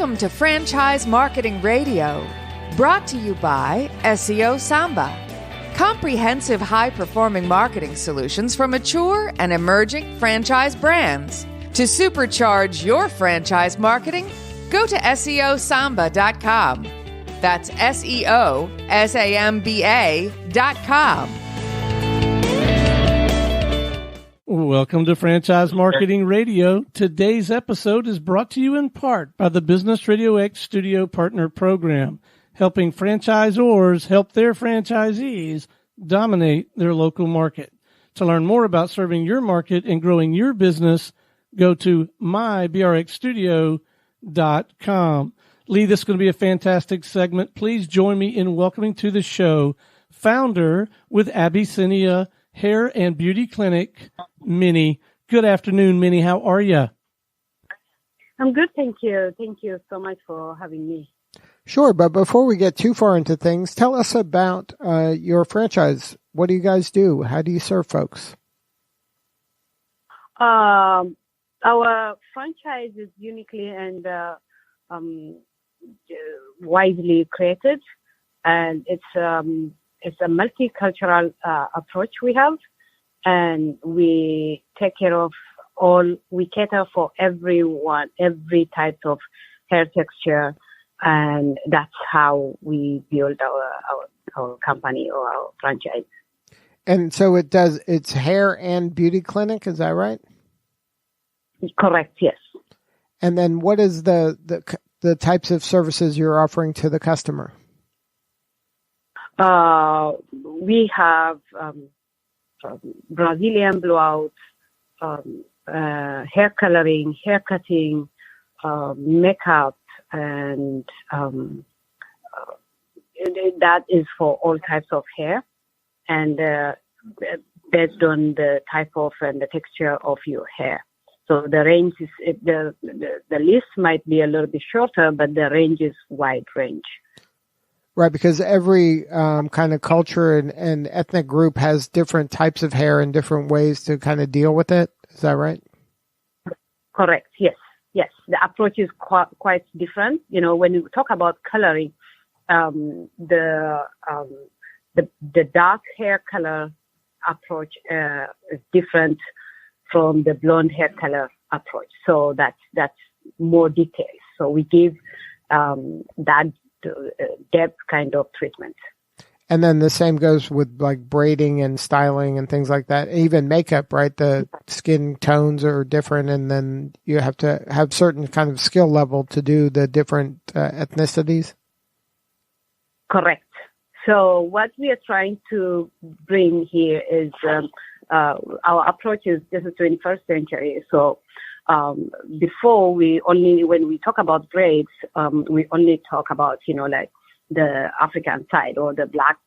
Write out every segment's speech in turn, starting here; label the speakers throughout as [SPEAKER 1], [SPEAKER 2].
[SPEAKER 1] Welcome to Franchise Marketing Radio, brought to you by SEO Samba. Comprehensive high-performing marketing solutions for mature and emerging franchise brands. To supercharge your franchise marketing, go to SEOSamba.com. That's SEOSAMBA.com.
[SPEAKER 2] Welcome to Franchise Marketing Radio. Today's episode is brought to you in part by the Business RadioX Studio Partner Program, helping franchisors help their franchisees dominate their local market. To learn more about serving your market and growing your business, go to mybrxstudio.com. Lee, this is going to be a fantastic segment. Please join me in welcoming to the show founder with Abyssinia Hair and Beauty Clinic, Minnie. Good afternoon, Minnie. How are you?
[SPEAKER 3] I'm good, thank you. Thank you so much for having me.
[SPEAKER 4] Sure, but before we get too far into things, tell us about your franchise. What do you guys do? How do you serve folks?
[SPEAKER 3] Our franchise is uniquely and widely created, and it's a multicultural approach we have, and we take care of we cater for everyone, every type of hair texture, and that's how we build our company or our franchise.
[SPEAKER 4] And so it's hair and beauty clinic, is that right?
[SPEAKER 3] Correct, yes.
[SPEAKER 4] And then what is the types of services you're offering to the customer?
[SPEAKER 3] We have Brazilian blowout, hair coloring, hair cutting, makeup, and that is for all types of hair, and based on the type of and the texture of your hair. So the range is the list might be a little bit shorter, but the range is wide range.
[SPEAKER 4] Right, because every kind of culture and ethnic group has different types of hair and different ways to kind of deal with it. Is that right?
[SPEAKER 3] Correct. Yes. The approach is quite different. You know, when you talk about coloring, the dark hair color approach is different from the blonde hair color approach. So that's more details. So we give that depth kind of treatment.
[SPEAKER 4] And then the same goes with like braiding and styling and things like that. Even makeup, right? The skin tones are different, and then you have to have certain kind of skill level to do the different ethnicities.
[SPEAKER 3] Correct. So what we are trying to bring here is our approach is this is 21st century. So before when we talk about braids, we only talk about, like the African side or the black,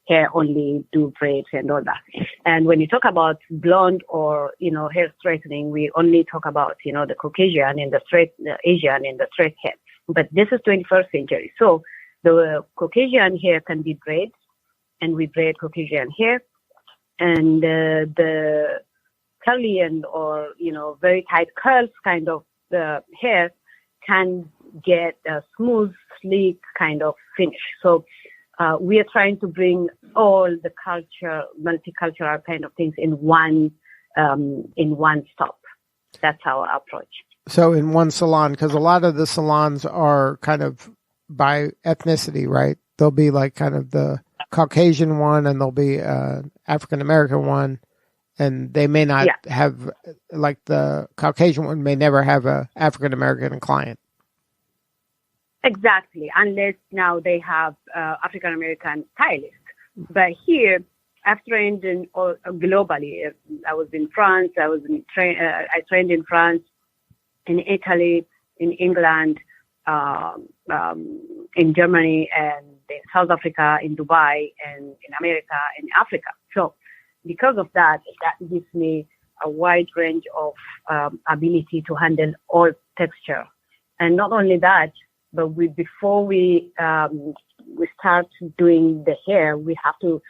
[SPEAKER 3] hair only do braids and all that. And when you talk about blonde or, hair straightening, we only talk about, the Caucasian and the Asian and the straight hair. But this is 21st century. So the Caucasian hair can be braids, and we braid Caucasian hair. And the curly or very tight curls kind of hair can get a smooth, sleek kind of finish. So we are trying to bring all the multicultural kind of things in one stop. That's our approach.
[SPEAKER 4] So in one salon, because a lot of the salons are kind of by ethnicity, right? There'll be like kind of the Caucasian one, and there'll be African American one, and they may not have, like the Caucasian one may never have a African American client.
[SPEAKER 3] Exactly, unless now they have African American stylists. But here, I've trained globally. I was in France. I trained in France, in Italy, in England, in Germany, and in South Africa, in Dubai, and in America, in Africa. So because of that gives me a wide range of ability to handle all texture. And not only that, but before we start doing the hair, we have to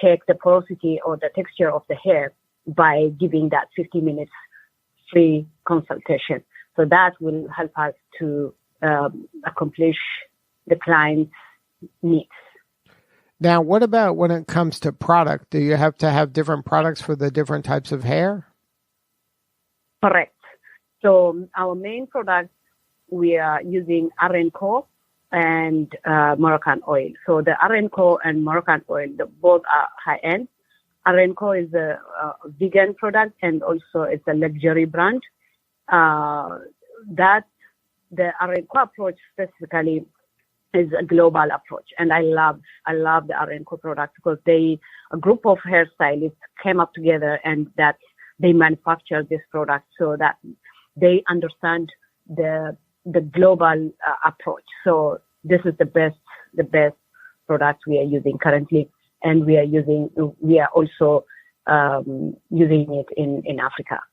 [SPEAKER 3] check the porosity or the texture of the hair by giving that 50 minutes free consultation. So that will help us to accomplish the client's needs.
[SPEAKER 4] Now, what about when it comes to product? Do you have to have different products for the different types of hair?
[SPEAKER 3] Correct. So our main product, we are using Arenco and Moroccan oil. So the Arenco and Moroccan oil, both are high-end. Arenco is a vegan product, and also it's a luxury brand. That the Arenco approach specifically is a global approach, and I love the Arenco product because a group of hairstylists came up together and that they manufacture this product so that they understand the global approach. So this is the best product we are using currently, and we are also using it in Africa.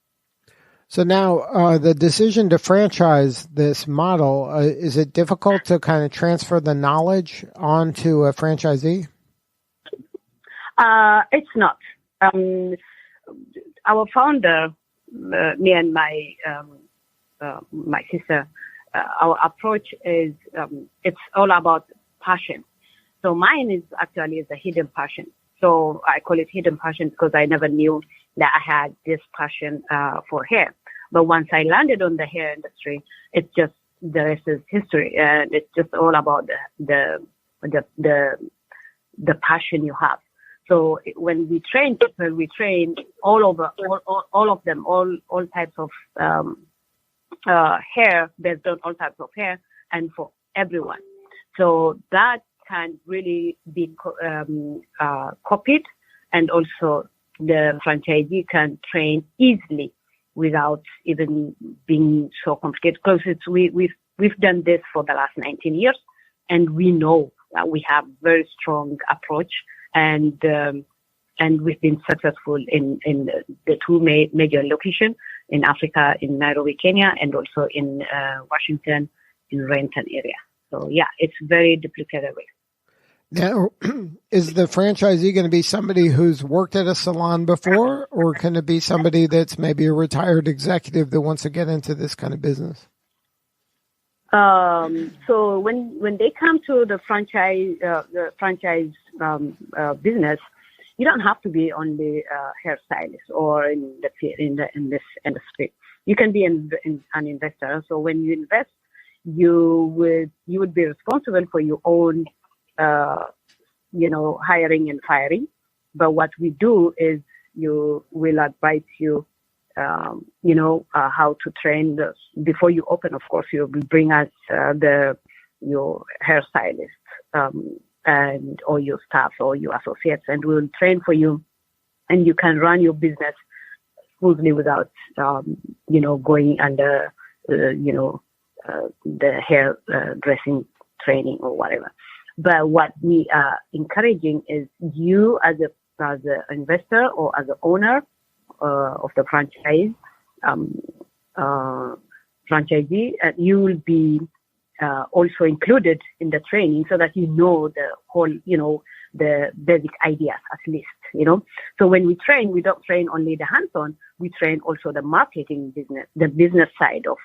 [SPEAKER 4] So now the decision to franchise this model, is it difficult to kind of transfer the knowledge onto a franchisee?
[SPEAKER 3] It's not. Our founder, me and my sister, our approach is it's all about passion. So mine is actually a hidden passion. So I call it hidden passion because I never knew that I had this passion for hair. But once I landed on the hair industry, it's just the rest is history, and it's just all about the passion you have. So when we train people, we train all of them, all types of hair, based on all types of hair, and for everyone. So that can really be copied, and also the franchisee can train easily without even being so complicated. Because we've done this for the last 19 years, and we know that we have very strong approach, and we've been successful in the two major locations in Africa, in Nairobi, Kenya, and also in Washington, in Renton area. So yeah, it's very duplicatable.
[SPEAKER 4] Now, is the franchisee going to be somebody who's worked at a salon before, or can it be somebody that's maybe a retired executive that wants to get into this kind of business?
[SPEAKER 3] So when they come to the franchise business, you don't have to be only a hairstylist or in this industry. You can be an investor. So when you invest, you would be responsible for your own hiring and firing. But what we do is we'll advise you, how to train. Before you open, of course, you will bring us your hairstylist and or your staff or your associates, and we will train for you, and you can run your business smoothly without, going under, the hair dressing training or whatever. But what we are encouraging is you as an investor or as an owner of the franchisee, you will be also included in the training so that you know the whole, the basic ideas at least, So when we train, we don't train only the hands-on, we train also the marketing business, the business side of,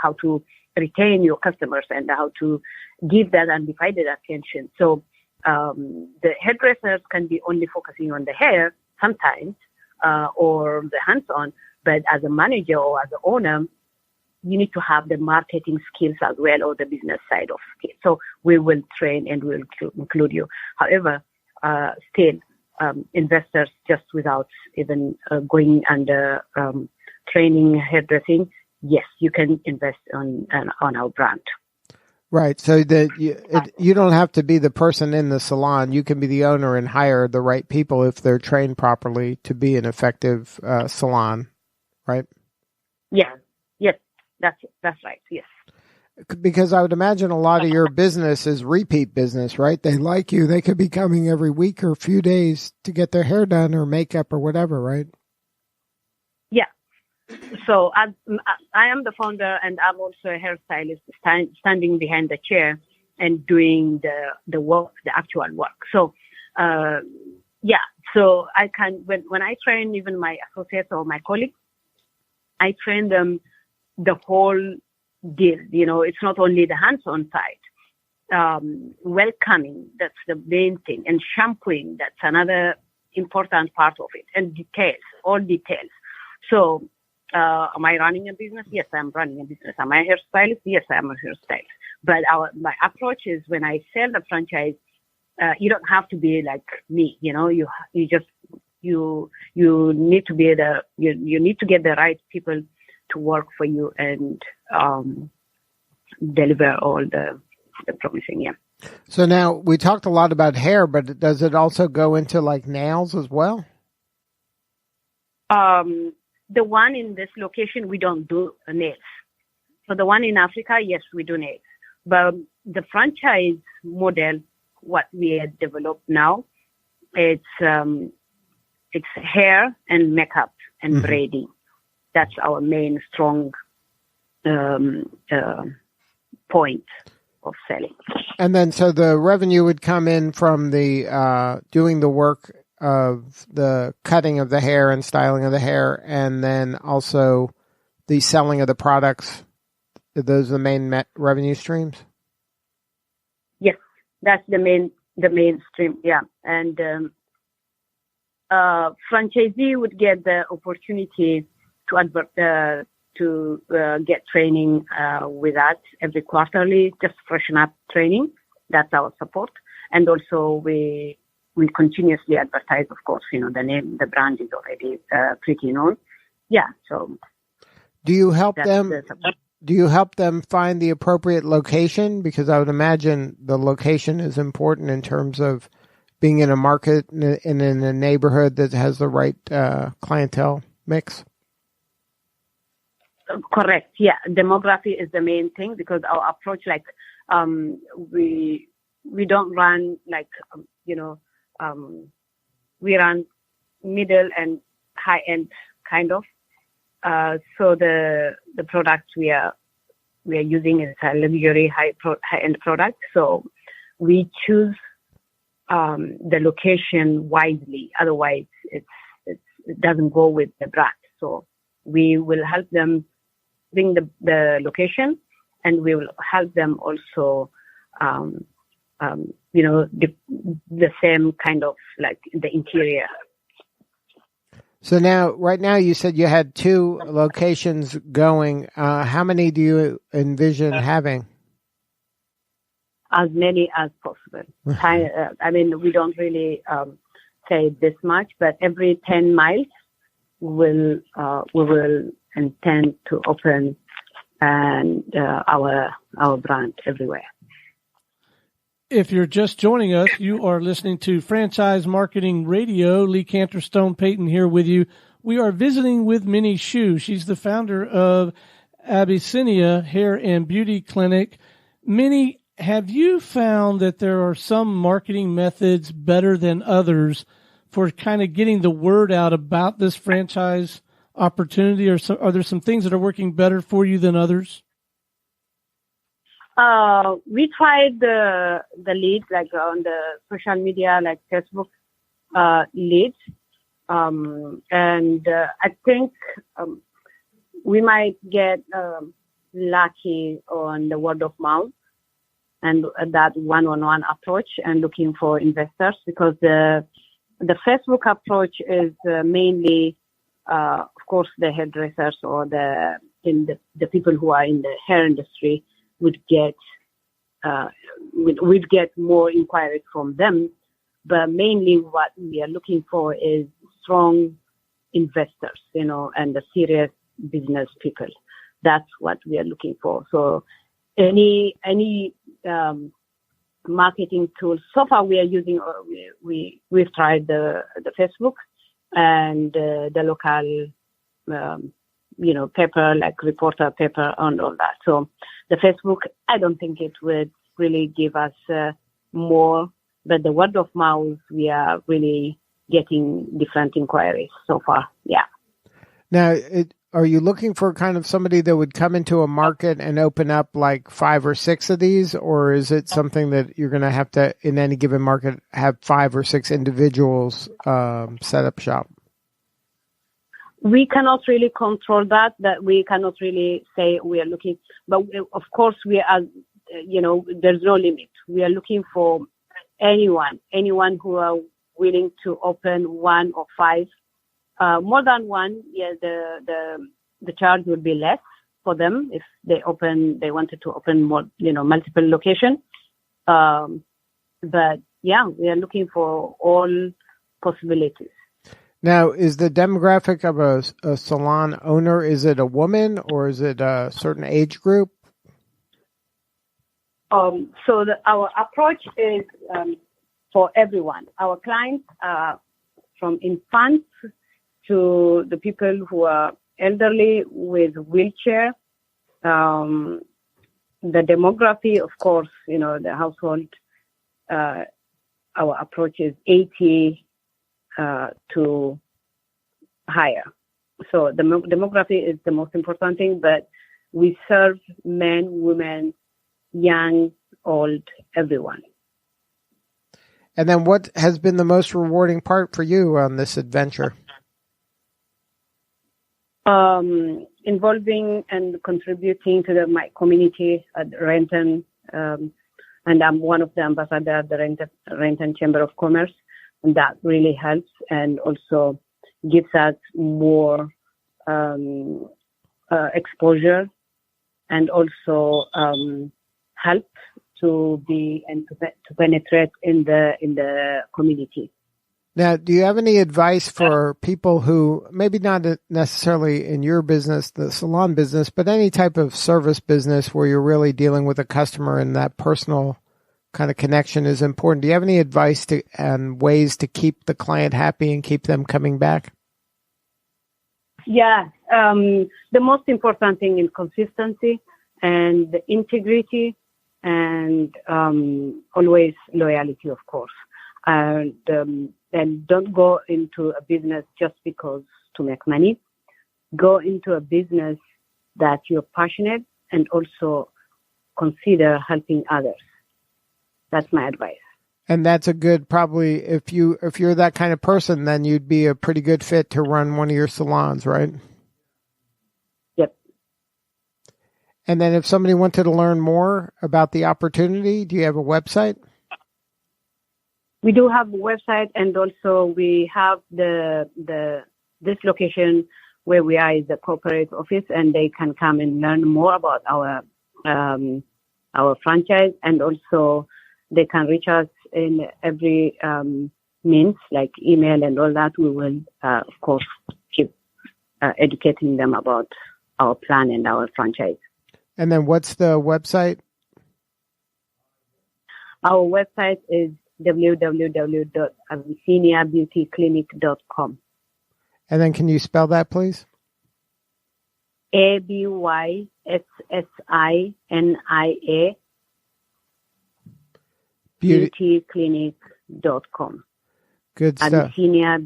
[SPEAKER 3] how to retain your customers and how to give that undivided attention. So the hairdressers can be only focusing on the hair sometimes or the hands-on, but as a manager or as an owner, you need to have the marketing skills as well, or the business side of skills. So we will train and we will include you. However, still, investors just without even going under training hairdressing, yes, you can invest on our brand.
[SPEAKER 4] Right. So that you don't have to be the person in the salon. You can be the owner and hire the right people if they're trained properly to be an effective salon, right?
[SPEAKER 3] Yeah. Yes. That's right. Yes.
[SPEAKER 4] Because I would imagine a lot of your business is repeat business, right? They like you. They could be coming every week or a few days to get their hair done or makeup or whatever, right?
[SPEAKER 3] Yeah. So I am the founder, and I'm also a hairstylist standing behind the chair and doing the work, the actual work. So, so I can, when I train even my associates or my colleagues, I train them the whole deal. You know, it's not only the hands-on side. Welcoming, that's the main thing. And shampooing, that's another important part of it. And details, all details. So, am I running a business? Yes, I'm running a business. Am I a hairstylist? Yes, I'm a hairstylist. But my approach is when I sell the franchise, you don't have to be like me. You know, you need to be you need to get the right people to work for you and deliver all the promising. Yeah.
[SPEAKER 4] So now we talked a lot about hair, but does it also go into like nails as well?
[SPEAKER 3] The one in this location, we don't do nails. So the one in Africa, yes, we do nails. But the franchise model, what we have developed now, it's hair and makeup and braiding. That's our main strong point of selling.
[SPEAKER 4] And then, so the revenue would come in from the doing the work of the cutting of the hair and styling of the hair, and then also the selling of the products. Those are the main revenue streams?
[SPEAKER 3] Yes, that's the main stream. Yeah. And franchisee would get the opportunity to get training with us every quarterly, just freshen up training. That's our support. And also we continuously advertise, of course. You know, the brand is already pretty known. Yeah. So
[SPEAKER 4] do you help them? Do you help them find the appropriate location? Because I would imagine the location is important in terms of being in a market and in a neighborhood that has the right clientele mix.
[SPEAKER 3] Correct. Yeah. Demography is the main thing, because our approach, like, we don't run like, we run middle and high end kind of. So the product we are using is a luxury high end product. So we choose the location wisely. Otherwise, it doesn't go with the brand. So we will help them bring the location, and we will help them also, the same kind of like the interior.
[SPEAKER 4] So right now you said you had 2 locations going. How many do you envision having?
[SPEAKER 3] As many as possible. I mean, we don't really say this much, but every 10 miles we will intend to open and our brand everywhere.
[SPEAKER 2] If you're just joining us, you are listening to Franchise Marketing Radio. Lee Canterstone Payton here with you. We are visiting with Minyshu. She's the founder of Abyssinia Hair and Beauty Clinic. Minnie, have you found that there are some marketing methods better than others for kind of getting the word out about this franchise opportunity, or are there some things that are working better for you than others?
[SPEAKER 3] We tried the leads, like on the social media, like Facebook leads, and I think we might get lucky on the word of mouth and that one-on-one approach and looking for investors, because the Facebook approach is mainly, of course, the hairdressers or the people who are in the hair industry would get more inquiries from them. But mainly what we are looking for is strong investors, and the serious business people. That's what we are looking for. So any marketing tools, so far we are using, we've tried the Facebook and the local, paper, like reporter paper and all that. So the Facebook, I don't think it would really give us more, but the word of mouth, we are really getting different inquiries so far. Yeah.
[SPEAKER 4] Now, are you looking for kind of somebody that would come into a market and open up like 5 or 6 of these, or is it something that you're going to have to, in any given market, have 5 or 6 individuals set up shop?
[SPEAKER 3] We cannot really control that we cannot really say we are looking, but of course we are, there's no limit. We are looking for anyone who are willing to open 1 or 5, more than 1. Yeah, the charge would be less for them if they wanted to open more, multiple locations. But yeah, we are looking for all possibilities.
[SPEAKER 4] Now, is the demographic of a salon owner, is it a woman or is it a certain age group?
[SPEAKER 3] So our approach is for everyone. Our clients are from infants to the people who are elderly with wheelchair. The demography, of course, the household, our approach is 80 to higher. So the demography is the most important thing, but we serve men, women, young, old, everyone.
[SPEAKER 4] And then what has been the most rewarding part for you on this adventure? Involving
[SPEAKER 3] and contributing to my community at Renton, and I'm one of the ambassadors at the Renton Chamber of Commerce, and that really helps and also gives us more exposure and also help to be and to penetrate in the community.
[SPEAKER 4] Now, do you have any advice for people who maybe not necessarily in your business, the salon business, but any type of service business where you're really dealing with a customer and that personal kind of connection is important? Do you have any advice and ways to keep the client happy and keep them coming back?
[SPEAKER 3] Yeah. The most important thing is consistency and integrity and always loyalty, of course. And don't go into a business just because to make money. Go into a business that you're passionate and also consider helping others. That's my advice.
[SPEAKER 4] And that's a good, probably, if you're that kind of person, then you'd be a pretty good fit to run one of your salons, right?
[SPEAKER 3] Yep.
[SPEAKER 4] And then if somebody wanted to learn more about the opportunity, do you have a website?
[SPEAKER 3] We do have a website, and also we have this location where we are is the corporate office, and they can come and learn more about our franchise, and also they can reach us in every means like email and all that. We will, of course, keep educating them about our plan and our franchise.
[SPEAKER 4] And then what's the website?
[SPEAKER 3] Our website is www.abyssiniabeautyclinic.com.
[SPEAKER 4] And then can you spell that, please?
[SPEAKER 3] Abyssinia beautyclinic.com.
[SPEAKER 4] Good stuff.
[SPEAKER 3] Abyssinia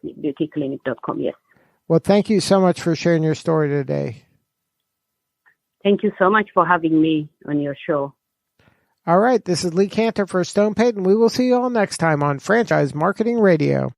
[SPEAKER 3] beautyclinic.com, yes.
[SPEAKER 4] Well, thank you so much for sharing your story today.
[SPEAKER 3] Thank you so much for having me on your show.
[SPEAKER 4] All right, this is Lee Cantor for Stone Payton. We will see you all next time on Franchise Marketing Radio.